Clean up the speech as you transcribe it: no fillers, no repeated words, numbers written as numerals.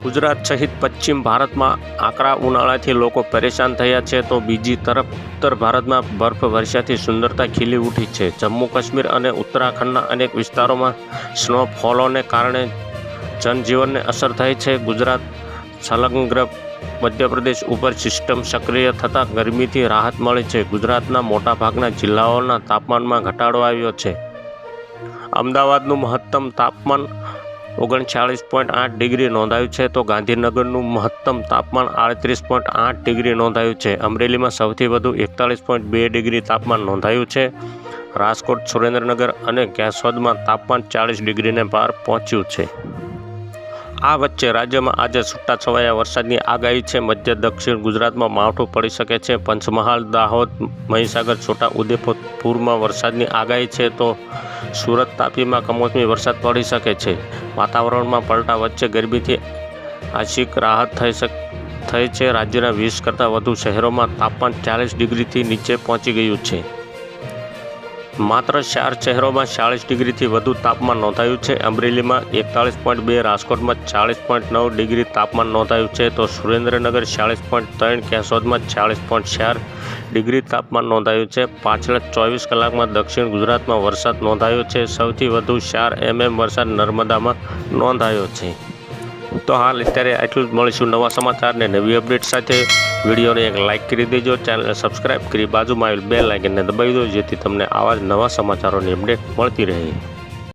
ગુજરાત સહિત પશ્ચિમ ભારતમાં આકરા ઉનાળાથી લોકો પરેશાન થયા છે, તો બીજી તરફ ઉત્તર ભારતમાં બરફવર્ષાથી સુંદરતા ખીલી ઉઠી છે. જમ્મુ કાશ્મીર અને ઉત્તરાખંડના અનેક વિસ્તારોમાં સ્નોફોલને કારણે જનજીવનને અસર થઈ છે. ગુજરાત સંલગ્ન મધ્યપ્રદેશ ઉપર સિસ્ટમ સક્રિય થતાં ગરમીથી રાહત મળી છે. ગુજરાતના મોટાભાગના જિલ્લાઓના તાપમાનમાં ઘટાડો આવ્યો છે. અમદાવાદનું મહત્તમ તાપમાન 39.8 ડિગ્રી નોંધાયું છે, તો ગાંધીનગરનું મહત્તમ તાપમાન 38.8 ડિગ્રી નોંધાયું છે. અમરેલીમાં સૌથી વધુ 41.2 ડિગ્રી તાપમાન નોંધાયું છે. રાજકોટ, સુરેન્દ્રનગર અને કેશોદમાં તાપમાન 40 ડિગ્રીને પાર પહોંચ્યું છે. આ વચ્ચે રાજ્યમાં આજે છૂટાછવાયા વરસાદની આગાહી છે. મધ્ય દક્ષિણ ગુજરાતમાં માવઠું પડી શકે છે. પંચમહાલ, દાહોદ, મહીસાગર, છોટા ઉદેપુરમાં વરસાદની આગાહી છે, તો સુરત, તાપીમાં કમોસમી વરસાદ પડી શકે છે. વાતાવરણમાં પલટા વચ્ચે ગરમીથી આંશિક રાહત થઈ છે. રાજ્યના 20 કરતાં વધુ શહેરોમાં તાપમાન 40 ડિગ્રીથી નીચે પહોંચી ગયું છે. માત્ર 4 શહેરોમાં 40 ડિગ્રીથી વધુ તાપમાન નોંધાયું છે. અમરેલીમાં 41.2, રાજકોટમાં 40.9 ડિગ્રી તાપમાન નોંધાયું છે, તો સુરેન્દ્રનગર 40.3, કેશોદમાં 40.4 ડિગ્રી તાપમાન નોંધાયું છે. પાછલા 24 કલાકમાં દક્ષિણ ગુજરાતમાં વરસાદ નોંધાયો છે. સૌથી વધુ 4 mm વરસાદ નર્મદામાં નોંધાયો છે. તો હાલ અત્યારે આટલું જ. મળીશું નવા સમાચાર ને નવી અપડેટ સાથે. વિડીયોને એક લાઇક કરી દેજો, ચેનલને સબસ્ક્રાઇબ કરી બાજુમાં આવેલ બેલ આઇકનને દબાવી દો, જેથી તમને આવા જ નવા સમાચારોની અપડેટ મળતી રહે.